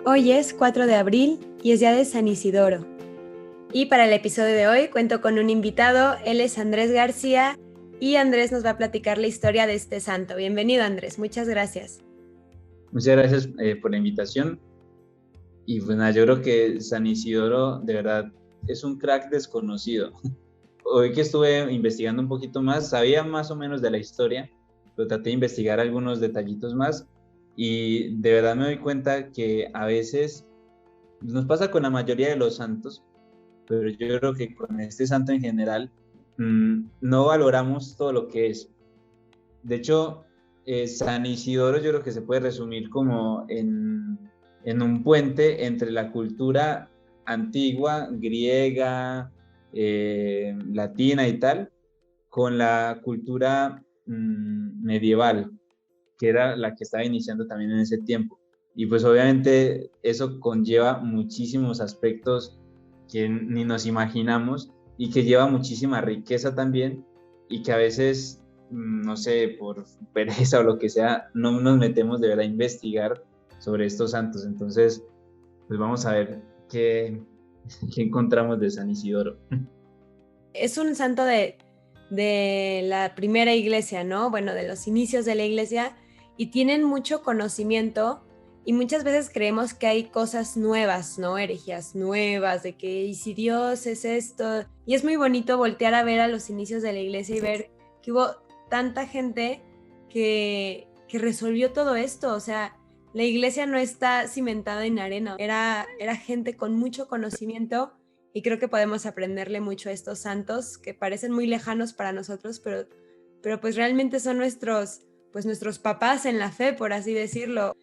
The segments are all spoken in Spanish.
Hoy es 4 de abril y es día de San Isidoro. Y para el episodio de hoy cuento con un invitado, él es Andrés García y Andrés nos va a platicar la historia de este santo. Bienvenido, Andrés, muchas gracias. Muchas gracias por la invitación. Y pues nada, yo creo que San Isidoro de verdad es un crack desconocido. Hoy que estuve investigando un poquito más, sabía más o menos de la historia, pero traté de investigar algunos detallitos más y de verdad me doy cuenta que a veces nos pasa con la mayoría de los santos, pero yo creo que con este santo en general no valoramos todo lo que es. De hecho, San Isidoro yo creo que se puede resumir como en un puente entre la cultura antigua, griega, latina y tal, con la cultura medieval, que era la que estaba iniciando también en ese tiempo. Y pues obviamente eso conlleva muchísimos aspectos que ni nos imaginamos y que lleva muchísima riqueza también y que a veces, no sé, por pereza o lo que sea, no nos metemos de verdad a investigar sobre estos santos. Entonces, pues vamos a ver qué encontramos de San Isidoro. Es un santo de la primera iglesia, ¿no? Bueno, de los inicios de la iglesia y tienen mucho conocimiento y muchas veces creemos que hay cosas nuevas, ¿no? Herejías nuevas, de que, ¿y si Dios es esto? Y es muy bonito voltear a ver a los inicios de la iglesia y ver que hubo tanta gente que resolvió todo esto, o sea, la iglesia no está cimentada en arena, era gente con mucho conocimiento y creo que podemos aprenderle mucho a estos santos que parecen muy lejanos para nosotros, pero pues realmente son nuestros papás en la fe, por así decirlo.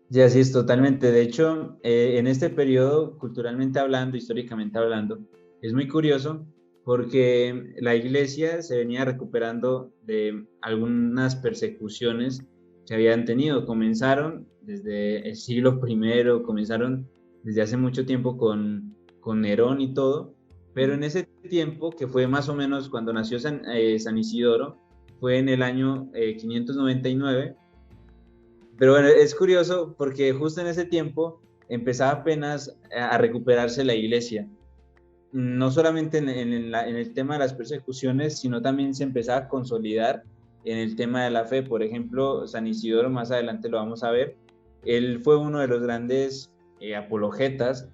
Y así es totalmente. De hecho, en este periodo, culturalmente hablando, históricamente hablando, es muy curioso porque la iglesia se venía recuperando de algunas persecuciones que habían tenido. Comenzaron desde el siglo I, comenzaron desde hace mucho tiempo con Nerón y todo, pero en ese tiempo, que fue más o menos cuando nació San Isidoro, fue en el año 599. Pero bueno, es curioso porque justo en ese tiempo empezaba apenas a recuperarse la iglesia. No solamente en el tema de las persecuciones, sino también se empezaba a consolidar en el tema de la fe. Por ejemplo, San Isidoro, más adelante lo vamos a ver, él fue uno de los grandes apologetas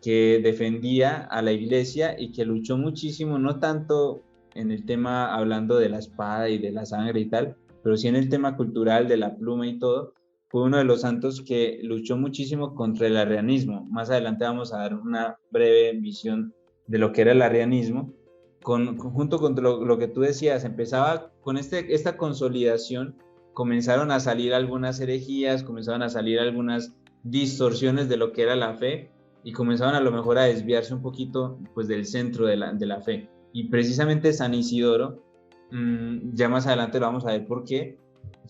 que defendía a la iglesia y que luchó muchísimo, no tanto en el tema hablando de la espada y de la sangre y tal, pero sí en el tema cultural de la pluma y todo. Fue uno de los santos que luchó muchísimo contra el arrianismo. Más adelante vamos a dar una breve visión de lo que era el arrianismo, junto con lo que tú decías, empezaba con esta consolidación, comenzaron a salir algunas herejías, comenzaron a salir algunas distorsiones de lo que era la fe y comenzaban a lo mejor a desviarse un poquito pues del centro de la fe. Y precisamente San Isidoro, ya más adelante lo vamos a ver por qué,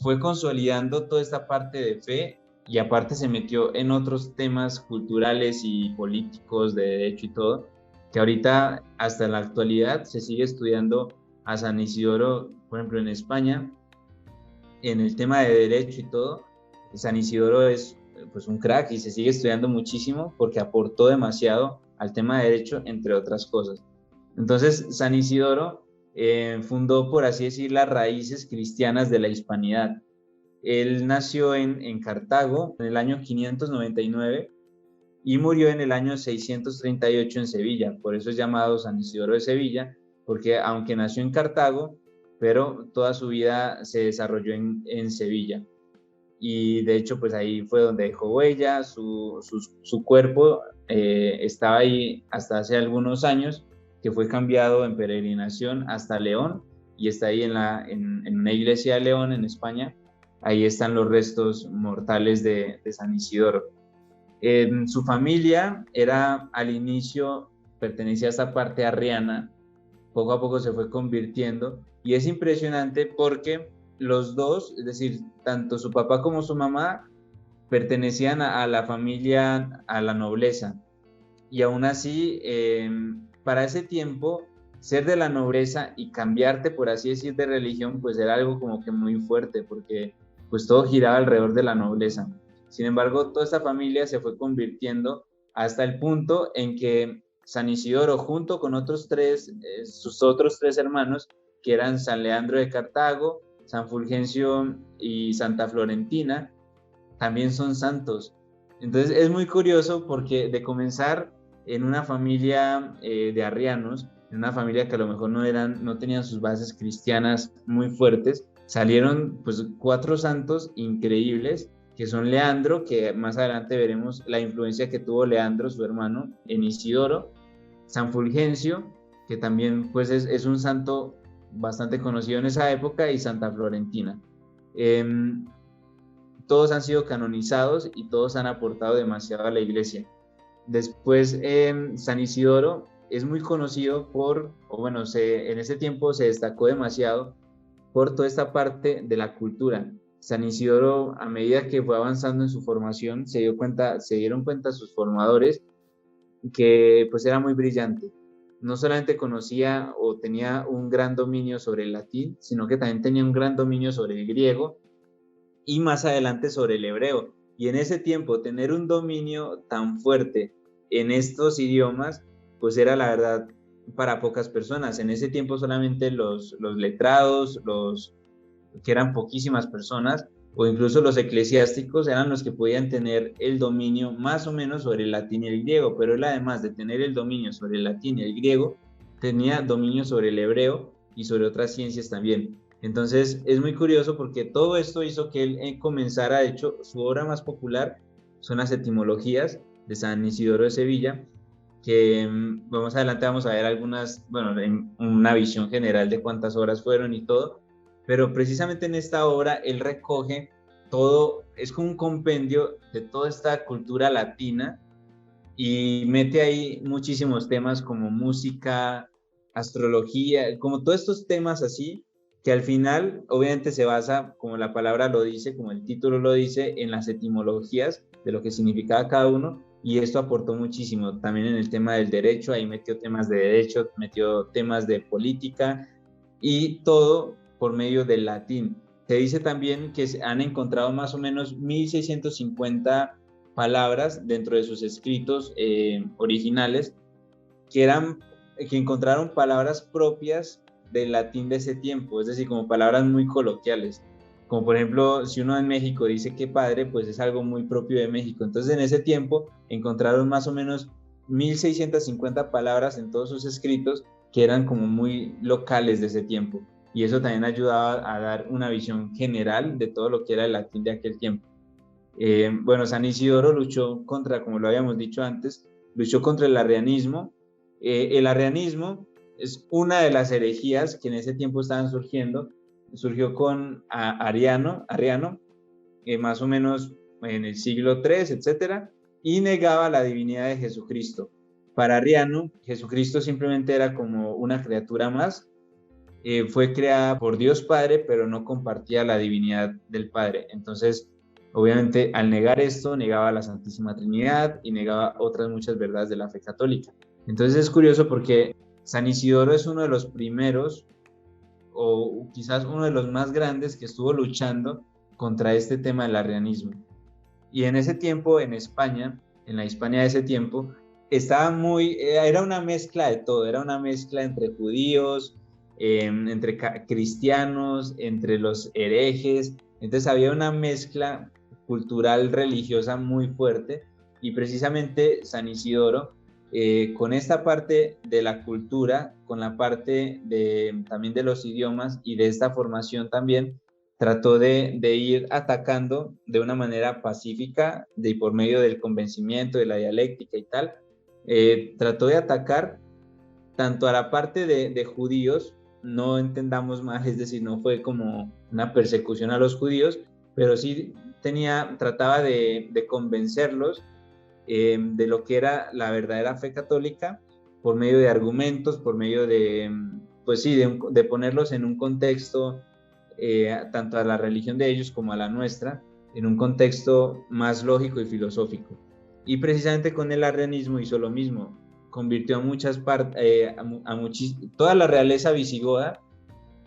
fue consolidando toda esta parte de fe y aparte se metió en otros temas culturales y políticos de derecho y todo, que ahorita hasta la actualidad se sigue estudiando a San Isidoro, por ejemplo en España, en el tema de derecho y todo. San Isidoro es pues un crack y se sigue estudiando muchísimo porque aportó demasiado al tema de derecho, entre otras cosas. Entonces, San Isidoro fundó, por así decir, las raíces cristianas de la hispanidad. Él nació en Cartago en el año 599 y murió en el año 638 en Sevilla. Por eso es llamado San Isidoro de Sevilla, porque aunque nació en Cartago, pero toda su vida se desarrolló en Sevilla. Y de hecho, pues ahí fue donde dejó huella, su cuerpo estaba ahí hasta hace algunos años, que fue cambiado en peregrinación hasta León, y está ahí en una iglesia de León, en España. Ahí están los restos mortales de San Isidoro. En su familia era al inicio, pertenecía a esta parte arriana, poco a poco se fue convirtiendo y es impresionante porque los dos, es decir, tanto su papá como su mamá pertenecían a la familia, a la nobleza y aún así, para ese tiempo, ser de la nobleza y cambiarte, por así decir, de religión, pues era algo como que muy fuerte porque pues todo giraba alrededor de la nobleza. Sin embargo, toda esta familia se fue convirtiendo hasta el punto en que San Isidoro, junto con sus otros tres hermanos, que eran San Leandro de Cartago, San Fulgencio y Santa Florentina, también son santos. Entonces es muy curioso porque de comenzar en una familia de arrianos, en una familia que a lo mejor no tenían sus bases cristianas muy fuertes, salieron pues 4 santos increíbles, que son Leandro, que más adelante veremos la influencia que tuvo Leandro, su hermano, en Isidoro, San Fulgencio, que también pues es un santo bastante conocido en esa época, y Santa Florentina. Eh, Todos han sido canonizados y todos han aportado demasiado a la iglesia. Después, San Isidoro es muy conocido en ese tiempo se destacó demasiado por toda esta parte de la cultura. San Isidoro, a medida que fue avanzando en su formación, se dieron cuenta sus formadores que pues era muy brillante. No solamente conocía o tenía un gran dominio sobre el latín, sino que también tenía un gran dominio sobre el griego y más adelante sobre el hebreo. Y en ese tiempo tener un dominio tan fuerte en estos idiomas, pues era la verdad para pocas personas. En ese tiempo solamente los letrados, que eran poquísimas personas, o incluso los eclesiásticos eran los que podían tener el dominio más o menos sobre el latín y el griego, pero él, además de tener el dominio sobre el latín y el griego, tenía dominio sobre el hebreo y sobre otras ciencias también. Entonces es muy curioso porque todo esto hizo que él comenzara. De hecho, su obra más popular son las etimologías de San Isidoro de Sevilla, que más adelante vamos a ver algunas, bueno, en una visión general de cuántas obras fueron y todo, pero precisamente en esta obra él recoge todo, es como un compendio de toda esta cultura latina, y mete ahí muchísimos temas como música, astrología, como todos estos temas así, que al final obviamente se basa, como la palabra lo dice, como el título lo dice, en las etimologías de lo que significaba cada uno, y esto aportó muchísimo. También en el tema del derecho, ahí metió temas de derecho, metió temas de política, y todo por medio del latín. Se dice también que se han encontrado más o menos 1650 palabras dentro de sus escritos originales, que encontraron palabras propias del latín de ese tiempo, es decir, como palabras muy coloquiales. Como por ejemplo, si uno en México dice que padre, pues es algo muy propio de México. Entonces en ese tiempo encontraron más o menos 1650 palabras en todos sus escritos que eran como muy locales de ese tiempo. Y eso también ayudaba a dar una visión general de todo lo que era el latín de aquel tiempo. Bueno, San Isidoro luchó contra, como lo habíamos dicho antes, luchó contra el arrianismo. El arrianismo es una de las herejías que en ese tiempo estaban surgiendo. Surgió con Ariano, más o menos en el siglo III, etcétera, y negaba la divinidad de Jesucristo. Para Ariano, Jesucristo simplemente era como una criatura más. Fue creada por Dios Padre, pero no compartía la divinidad del Padre. Entonces, obviamente, al negar esto, negaba la Santísima Trinidad y negaba otras muchas verdades de la fe católica. Entonces es curioso porque San Isidoro es uno de los primeros, o quizás uno de los más grandes, que estuvo luchando contra este tema del arrianismo. Y en ese tiempo, en España, en la Hispania de ese tiempo, era una mezcla de todo, era una mezcla entre judíos, entre cristianos, entre los herejes. Entonces había una mezcla cultural religiosa muy fuerte, y precisamente San Isidoro, con esta parte de la cultura, con la parte también de los idiomas y de esta formación también, trató de ir atacando de una manera pacífica, por medio del convencimiento, de la dialéctica y tal. Trató de atacar tanto a la parte de judíos, no entendamos mal, es decir, no fue como una persecución a los judíos, pero sí trataba de convencerlos de lo que era la verdadera fe católica, por medio de argumentos, por medio pues sí, de ponerlos en un contexto, tanto a la religión de ellos como a la nuestra, en un contexto más lógico y filosófico. Y precisamente con el arrianismo hizo lo mismo, convirtió toda la realeza visigoda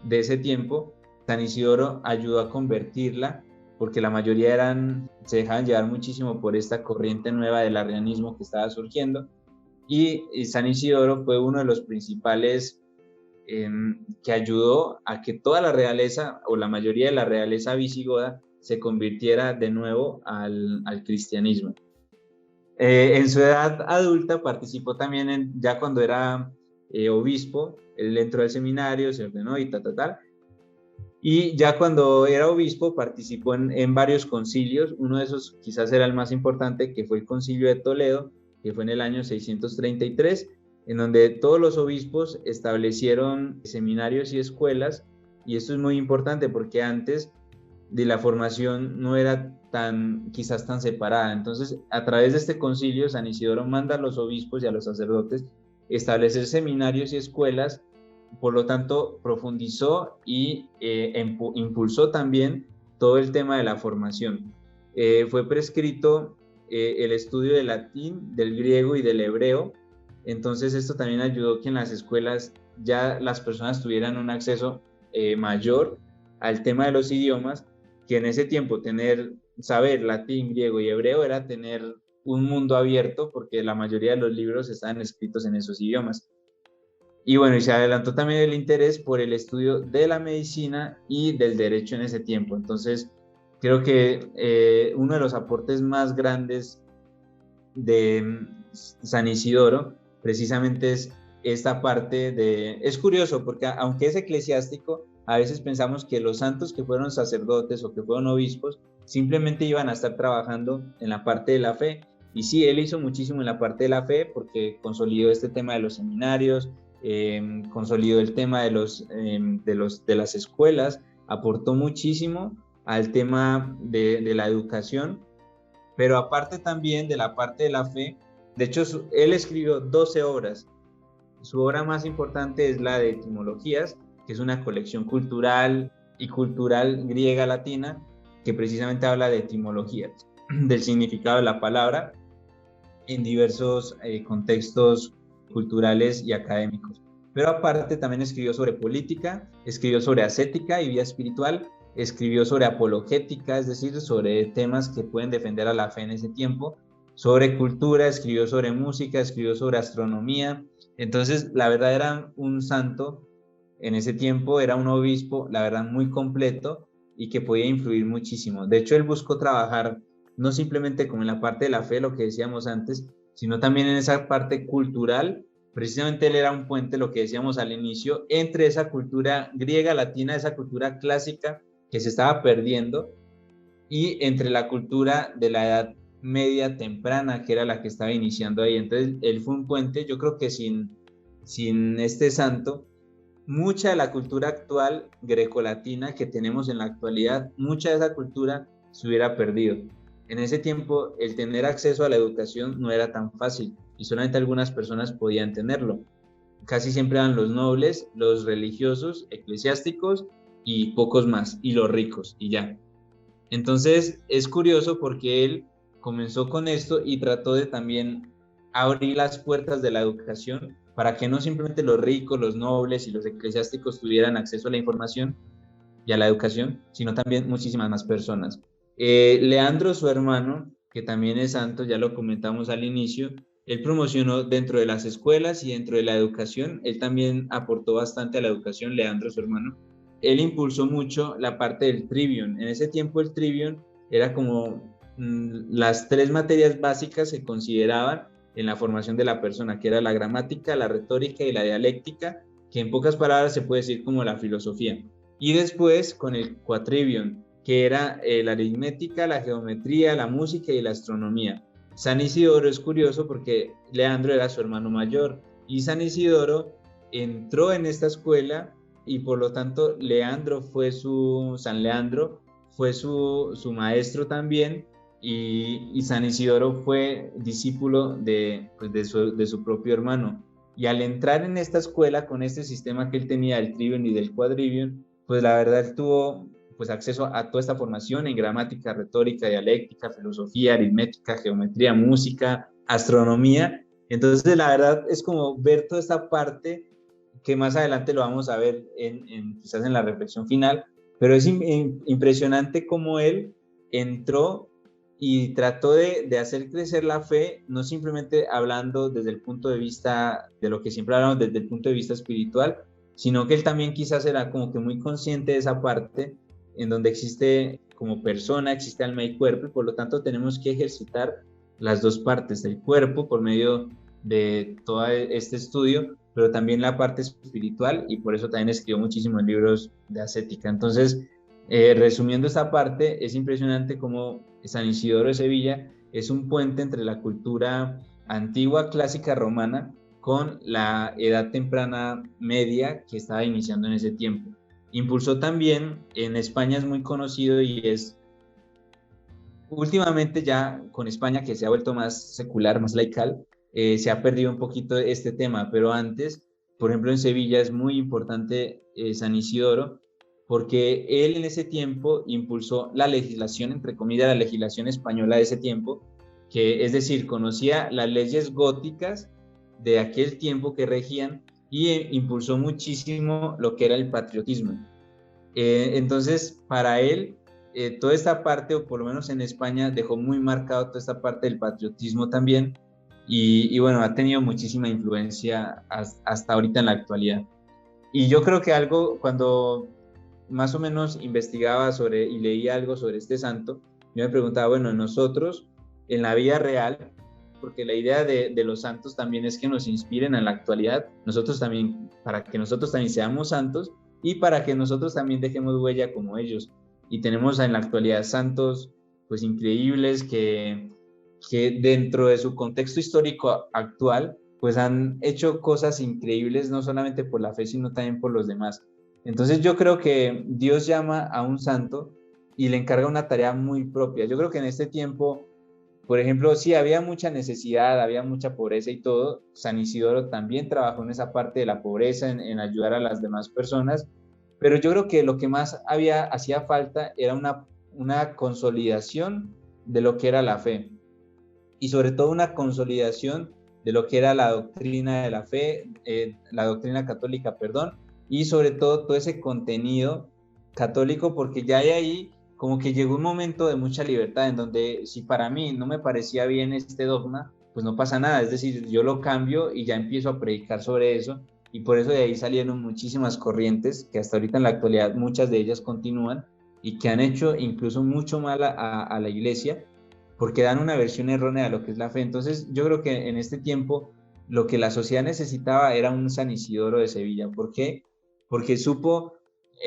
de ese tiempo. San Isidoro ayudó a convertirla, porque la mayoría se dejaban llevar muchísimo por esta corriente nueva del arrianismo que estaba surgiendo, y San Isidoro fue uno de los principales que ayudó a que toda la realeza, o la mayoría de la realeza visigoda, se convirtiera de nuevo al cristianismo. En su edad adulta participó también, ya cuando era obispo, él entró al seminario, se ordenó y tal. Y ya cuando era obispo participó en varios concilios. Uno de esos quizás era el más importante, que fue el Concilio de Toledo, que fue en el año 633, en donde todos los obispos establecieron seminarios y escuelas. Y esto es muy importante porque antes de la formación no era quizás tan separada. Entonces, a través de este concilio, San Isidoro manda a los obispos y a los sacerdotes establecer seminarios y escuelas. Por lo tanto, profundizó y impulsó también todo el tema de la formación. Fue prescrito el estudio del latín, del griego y del hebreo. Entonces, esto también ayudó que en las escuelas ya las personas tuvieran un acceso mayor al tema de los idiomas, que en ese tiempo saber latín, griego y hebreo era tener un mundo abierto, porque la mayoría de los libros estaban escritos en esos idiomas. Y bueno, y se adelantó también el interés por el estudio de la medicina y del derecho en ese tiempo. Entonces, creo que uno de los aportes más grandes de San Isidoro precisamente es esta parte Es curioso porque aunque es eclesiástico, a veces pensamos que los santos que fueron sacerdotes o que fueron obispos simplemente iban a estar trabajando en la parte de la fe. Y sí, él hizo muchísimo en la parte de la fe, porque consolidó este tema de los seminarios, consolidó el tema de las escuelas, aportó muchísimo al tema de la educación. Pero aparte también de la parte de la fe, de hecho él escribió 12 obras. Su obra más importante es la de Etimologías, que es una colección cultural y cultural griega-latina, que precisamente habla de etimologías, del significado de la palabra en diversos contextos culturales y académicos. Pero aparte también escribió sobre política, escribió sobre ascética y vida espiritual, escribió sobre apologética, es decir, sobre temas que pueden defender a la fe en ese tiempo, sobre cultura, escribió sobre música, escribió sobre astronomía. Entonces, la verdad, era un santo en ese tiempo, era un obispo, la verdad, muy completo y que podía influir muchísimo. De hecho, él buscó trabajar no simplemente como en la parte de la fe, lo que decíamos antes, sino también en esa parte cultural. Precisamente él era un puente, lo que decíamos al inicio, entre esa cultura griega, latina, esa cultura clásica que se estaba perdiendo, y entre la cultura de la Edad Media temprana, que era la que estaba iniciando ahí. Entonces, él fue un puente. Yo creo que sin este santo, mucha de la cultura actual grecolatina que tenemos en la actualidad, mucha de esa cultura se hubiera perdido. En ese tiempo, el tener acceso a la educación no era tan fácil y solamente algunas personas podían tenerlo. Casi siempre eran los nobles, los religiosos, eclesiásticos y pocos más, y los ricos, y ya. Entonces, es curioso porque él comenzó con esto y trató de también abrir las puertas de la educación para que no simplemente los ricos, los nobles y los eclesiásticos tuvieran acceso a la información y a la educación, sino también muchísimas más personas. Leandro, su hermano, que también es santo, ya lo comentamos al inicio, él promocionó dentro de las escuelas y dentro de la educación. Él también aportó bastante a la educación, Leandro, su hermano. Él impulsó mucho la parte del trivium. En ese tiempo el trivium era como las 3 materias básicas que consideraban en la formación de la persona, que era la gramática, la retórica y la dialéctica, que en pocas palabras se puede decir como la filosofía. Y después con el quatrivium, que era la aritmética, la geometría, la música y la astronomía. San Isidoro es curioso porque Leandro era su hermano mayor y San Isidoro entró en esta escuela y por lo tanto San Leandro fue su maestro también, y San Isidoro fue discípulo de su propio hermano. Y al entrar en esta escuela con este sistema que él tenía del trivium y del quadrivium, pues la verdad él tuvo pues acceso a toda esta formación en gramática, retórica, dialéctica, filosofía, aritmética, geometría, música, astronomía. Entonces la verdad es como ver toda esta parte que más adelante lo vamos a ver quizás en la reflexión final, pero es impresionante cómo él entró y trató de hacer crecer la fe, no simplemente hablando desde el punto de vista de lo que siempre hablamos, desde el punto de vista espiritual, sino que él también quizás era como que muy consciente de esa parte en donde existe como persona, existe alma y cuerpo, y por lo tanto tenemos que ejercitar las dos partes del cuerpo por medio de todo este estudio, pero también la parte espiritual, y por eso también escribió muchísimos libros de ascética. Entonces, resumiendo esta parte, es impresionante cómo San Isidoro de Sevilla es un puente entre la cultura antigua, clásica romana, con la edad temprana media que estaba iniciando en ese tiempo. Impulsó también, en España es muy conocido y es últimamente ya con España, que se ha vuelto más secular, más laical, se ha perdido un poquito este tema, pero antes, por ejemplo, en Sevilla es muy importante San Isidoro, porque él en ese tiempo impulsó la legislación, entre comillas, la legislación española de ese tiempo, que es decir, conocía las leyes góticas de aquel tiempo que regían y impulsó muchísimo lo que era el patriotismo. Entonces, para él, toda esta parte, o por lo menos en España, dejó muy marcado toda esta parte del patriotismo también, y bueno, ha tenido muchísima influencia hasta ahorita en la actualidad. Y yo creo que algo, cuando más o menos investigaba sobre y leía algo sobre este santo, yo me preguntaba, bueno, nosotros en la vida real, porque la idea de los santos también es que nos inspiren en la actualidad, nosotros también, para que nosotros también seamos santos y para que nosotros también dejemos huella como ellos. Y tenemos en la actualidad santos pues increíbles que dentro de su contexto histórico actual pues han hecho cosas increíbles no solamente por la fe sino también por los demás. Entonces yo creo que Dios llama a un santo y le encarga una tarea muy propia. Yo creo que en este tiempo, por ejemplo, sí había mucha necesidad, había mucha pobreza y todo. San Isidoro también trabajó en esa parte de la pobreza, en ayudar a las demás personas, pero yo creo que lo que más hacía falta era una consolidación de lo que era la fe y sobre todo una consolidación de lo que era la doctrina de la fe, la doctrina católica, perdón, y sobre todo todo ese contenido católico, porque ya hay ahí como que llegó un momento de mucha libertad en donde si para mí no me parecía bien este dogma, pues no pasa nada, es decir, yo lo cambio y ya empiezo a predicar sobre eso, y por eso de ahí salieron muchísimas corrientes que hasta ahorita en la actualidad muchas de ellas continúan y que han hecho incluso mucho mal a la iglesia, porque dan una versión errónea de lo que es la fe. Entonces yo creo que en este tiempo lo que la sociedad necesitaba era un San Isidoro de Sevilla. ¿Por qué? Porque supo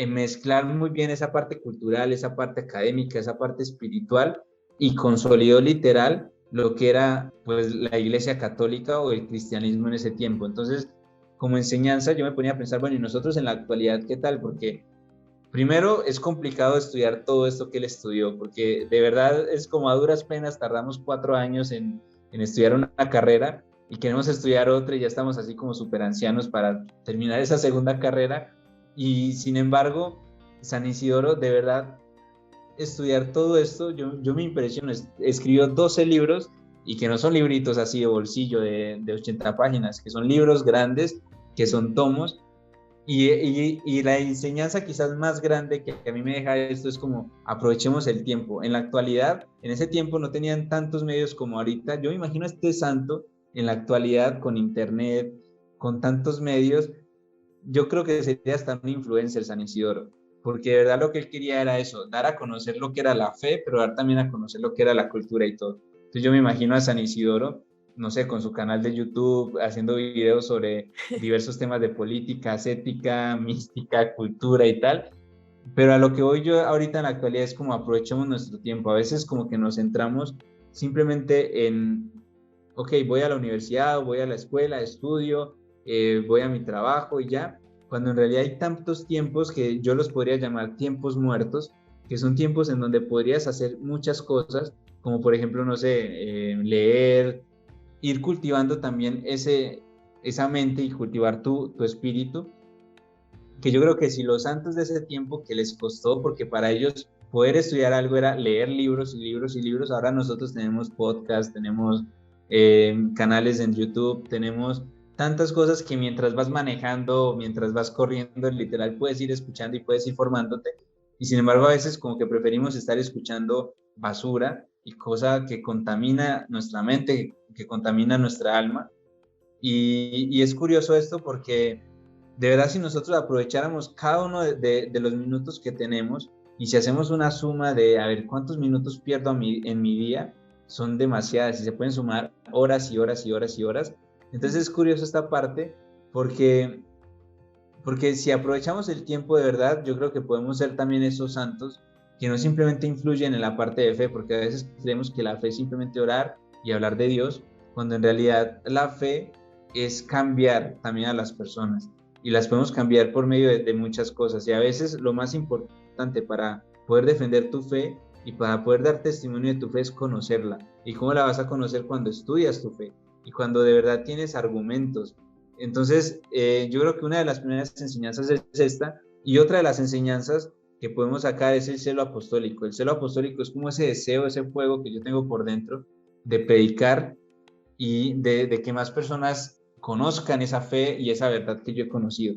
mezclar muy bien esa parte cultural, esa parte académica, esa parte espiritual y consolidó literal lo que era pues la iglesia católica o el cristianismo en ese tiempo. Entonces, como enseñanza yo me ponía a pensar, bueno, ¿y nosotros en la actualidad qué tal? Porque primero, es complicado estudiar todo esto que él estudió, porque de verdad es como a duras penas tardamos 4 años en estudiar una carrera y queremos estudiar otra y ya estamos así como súper ancianos para terminar esa segunda carrera. Y sin embargo, San Isidoro, de verdad, estudiar todo esto, yo me impresiono. Escribió 12 libros y que no son libritos así de bolsillo de 80 páginas, que son libros grandes, que son tomos y la enseñanza quizás más grande que a mí me deja esto es como aprovechemos el tiempo. En la actualidad, en ese tiempo no tenían tantos medios como ahorita. Yo me imagino a este santo en la actualidad con internet, con tantos medios. Yo creo que sería hasta un influencer San Isidoro, porque de verdad lo que él quería era eso, dar a conocer lo que era la fe, pero dar también a conocer lo que era la cultura y todo. Entonces yo me imagino a San Isidoro, no sé, con su canal de YouTube, haciendo videos sobre diversos temas de política, ética, mística, cultura y tal, pero a lo que voy yo ahorita en la actualidad es como aprovechemos nuestro tiempo. A veces como que nos centramos simplemente en, ok, voy a la universidad, voy a la escuela, estudio, voy a mi trabajo y ya, cuando en realidad hay tantos tiempos que yo los podría llamar tiempos muertos, que son tiempos en donde podrías hacer muchas cosas, como por ejemplo, no sé, leer, ir cultivando también esa mente y cultivar tu espíritu, que yo creo que si los santos de ese tiempo que les costó, porque para ellos poder estudiar algo era leer libros y libros y libros, ahora nosotros tenemos podcast, tenemos canales en YouTube, tenemos tantas cosas que mientras vas manejando, mientras vas corriendo, literal puedes ir escuchando y puedes ir formándote. y sin embargo a veces como que preferimos estar escuchando basura y cosa que contamina nuestra mente, que contamina nuestra alma. Y es curioso esto porque de verdad si nosotros aprovecháramos cada uno de los minutos que tenemos y si hacemos una suma de a ver cuántos minutos pierdo en mi día, son demasiadas y se pueden sumar horas y horas y horas y horas. Entonces es curioso esta parte porque, porque si aprovechamos el tiempo de verdad, yo creo que podemos ser también esos santos que no simplemente influyen en la parte de fe, porque a veces creemos que la fe es simplemente orar y hablar de Dios, cuando en realidad la fe es cambiar también a las personas y las podemos cambiar por medio de muchas cosas y a veces lo más importante para poder defender tu fe y para poder dar testimonio de tu fe es conocerla. ¿Y cómo la vas a conocer? Cuando estudias tu fe y cuando de verdad tienes argumentos. Entonces, yo creo que una de las primeras enseñanzas es esta y otra de las enseñanzas que podemos sacar es el celo apostólico. El celo apostólico es como ese deseo, ese fuego que yo tengo por dentro de predicar y de que más personas conozcan esa fe y esa verdad que yo he conocido.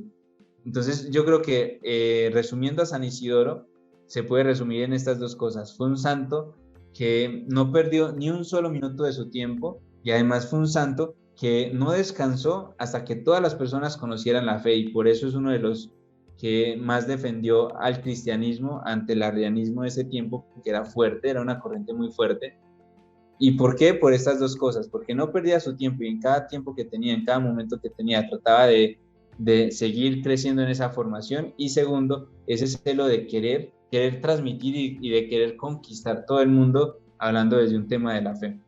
Entonces yo creo que resumiendo a San Isidoro, se puede resumir en estas dos cosas. Fue un santo que no perdió ni un solo minuto de su tiempo y además fue un santo que no descansó hasta que todas las personas conocieran la fe y por eso es uno de los que más defendió al cristianismo ante el arrianismo de ese tiempo, que era fuerte, era una corriente muy fuerte. ¿Y por qué? Por estas dos cosas, porque no perdía su tiempo y en cada tiempo que tenía, en cada momento que tenía, trataba de seguir creciendo en esa formación y segundo, ese celo de querer transmitir y de querer conquistar todo el mundo hablando desde un tema de la fe.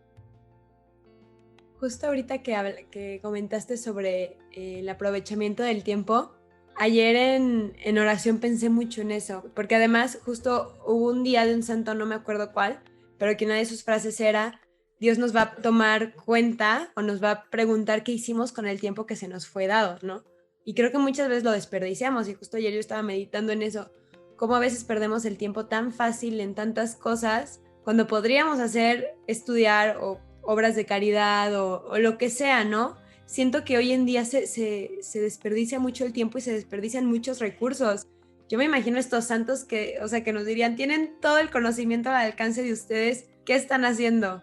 Justo ahorita que comentaste sobre el aprovechamiento del tiempo, ayer en oración pensé mucho en eso, porque además justo hubo un día de un santo, no me acuerdo cuál, pero que una de sus frases era, Dios nos va a tomar cuenta o nos va a preguntar qué hicimos con el tiempo que se nos fue dado, ¿no? Y creo que muchas veces lo desperdiciamos y justo ayer yo estaba meditando en eso, cómo a veces perdemos el tiempo tan fácil en tantas cosas cuando podríamos hacer, estudiar o obras de caridad o lo que sea, ¿no? Siento que hoy en día se desperdicia mucho el tiempo y se desperdician muchos recursos. Yo me imagino estos santos que, o sea, que nos dirían, tienen todo el conocimiento al alcance de ustedes, ¿qué están haciendo?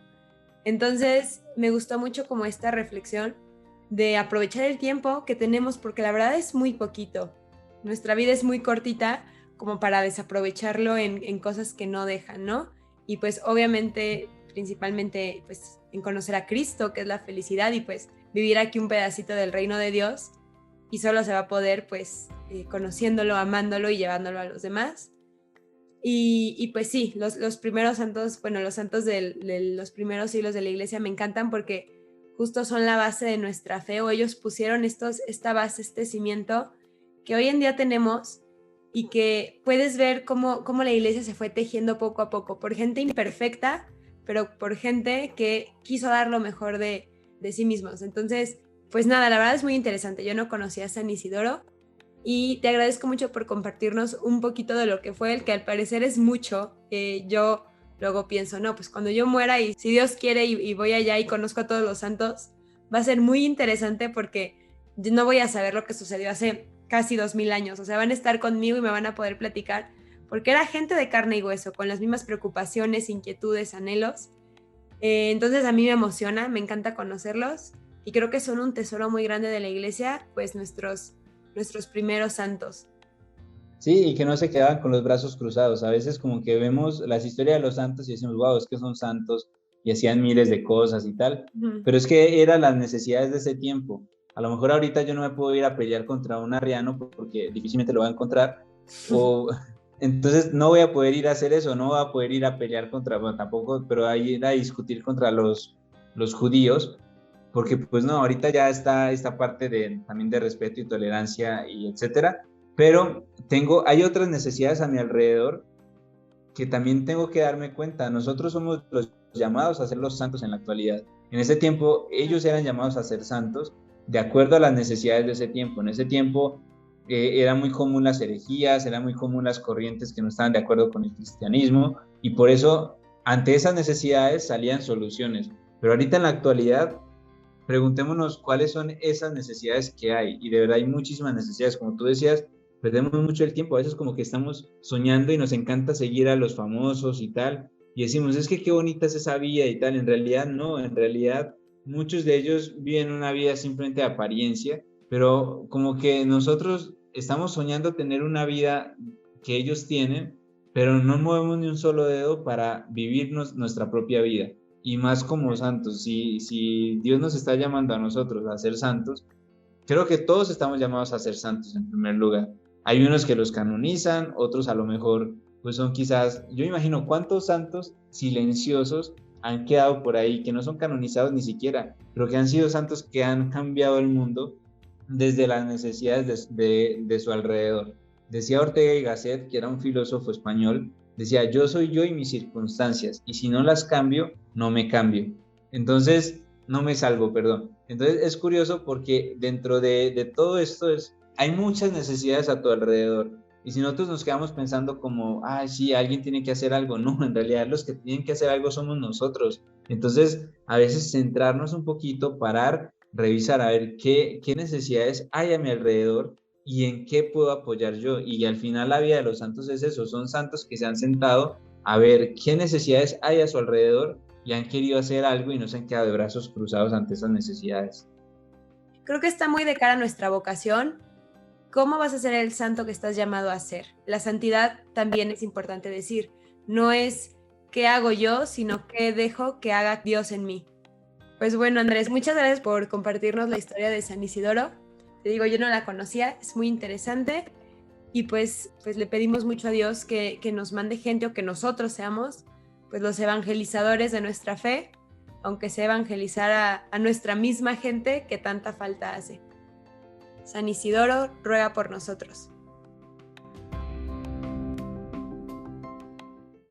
Entonces, me gustó mucho como esta reflexión de aprovechar el tiempo que tenemos, porque la verdad es muy poquito. Nuestra vida es muy cortita como para desaprovecharlo en cosas que no dejan, ¿no? Y pues obviamente, principalmente, pues en conocer a Cristo, que es la felicidad, y pues vivir aquí un pedacito del reino de Dios, y solo se va a poder pues conociéndolo, amándolo y llevándolo a los demás. Y pues sí, los primeros santos, bueno, los santos de los primeros siglos de la iglesia me encantan porque justo son la base de nuestra fe, o ellos pusieron esta base, este cimiento que hoy en día tenemos y que puedes ver cómo la iglesia se fue tejiendo poco a poco por gente imperfecta, pero por gente que quiso dar lo mejor de sí mismos. Entonces, pues nada, la verdad es muy interesante. Yo no conocía a San Isidoro y te agradezco mucho por compartirnos un poquito de lo que fue el que al parecer es mucho. Yo luego pienso, no, pues cuando yo muera y si Dios quiere y voy allá y conozco a todos los santos, va a ser muy interesante porque yo no voy a saber lo que sucedió hace casi 2000 años. O sea, van a estar conmigo y me van a poder platicar porque era gente de carne y hueso, con las mismas preocupaciones, inquietudes, anhelos. Entonces a mí me emociona, me encanta conocerlos y creo que son un tesoro muy grande de la iglesia, pues nuestros primeros santos. Sí, y que no se quedaban con los brazos cruzados. A veces como que vemos las historias de los santos y decimos, wow, es que son santos y hacían miles de cosas y tal, pero es que eran las necesidades de ese tiempo. A lo mejor ahorita yo no me puedo ir a pelear contra un arriano porque difícilmente lo voy a encontrar, o entonces no voy a poder ir a hacer eso, no voy a poder ir a pelear contra, bueno, tampoco, pero a ir a discutir contra los judíos, porque pues no, ahorita ya está esta parte también de respeto y tolerancia y etcétera, pero hay otras necesidades a mi alrededor que también tengo que darme cuenta. Nosotros somos los llamados a ser los santos en la actualidad. En ese tiempo ellos eran llamados a ser santos de acuerdo a las necesidades de ese tiempo. En ese tiempo era muy común las herejías, era muy común las corrientes que no estaban de acuerdo con el cristianismo y por eso ante esas necesidades salían soluciones. Pero ahorita en la actualidad preguntémonos cuáles son esas necesidades que hay y de verdad hay muchísimas necesidades, como tú decías, perdemos mucho el tiempo, a veces como que estamos soñando y nos encanta seguir a los famosos y tal, y decimos, es que qué bonita es esa vida y tal, en realidad no, en realidad muchos de ellos viven una vida simplemente de apariencia, pero como que nosotros estamos soñando tener una vida que ellos tienen, pero no movemos ni un solo dedo para vivirnos nuestra propia vida. Y más como santos, si Dios nos está llamando a nosotros a ser santos, creo que todos estamos llamados a ser santos en primer lugar. Hay unos que los canonizan, otros a lo mejor pues son quizás, yo imagino cuántos santos silenciosos han quedado por ahí, que no son canonizados ni siquiera, pero que han sido santos que han cambiado el mundo desde las necesidades de su alrededor. Decía Ortega y Gasset, que era un filósofo español, decía, yo soy yo y mis circunstancias, y si no las cambio, no me cambio. Entonces, no me salvo, perdón. Entonces es curioso porque dentro de todo esto hay muchas necesidades a tu alrededor. Y si nosotros nos quedamos pensando como, ah, sí, alguien tiene que hacer algo, no, en realidad los que tienen que hacer algo somos nosotros. Entonces, a veces centrarnos un poquito, parar, revisar, a ver qué necesidades hay a mi alrededor y en qué puedo apoyar yo. Y al final la vida de los santos es eso, son santos que se han sentado a ver qué necesidades hay a su alrededor y han querido hacer algo y no se han quedado de brazos cruzados ante esas necesidades. Creo que está muy de cara a nuestra vocación. ¿Cómo vas a ser el santo que estás llamado a ser? La santidad también es importante decir. No es qué hago yo, sino qué dejo que haga Dios en mí. Pues bueno, Andrés, muchas gracias por compartirnos la historia de San Isidoro. Te digo, yo no la conocía, es muy interesante. Y pues le pedimos mucho a Dios que nos mande gente o que nosotros seamos pues los evangelizadores de nuestra fe, aunque sea evangelizar a nuestra misma gente que tanta falta hace. San Isidoro ruega por nosotros.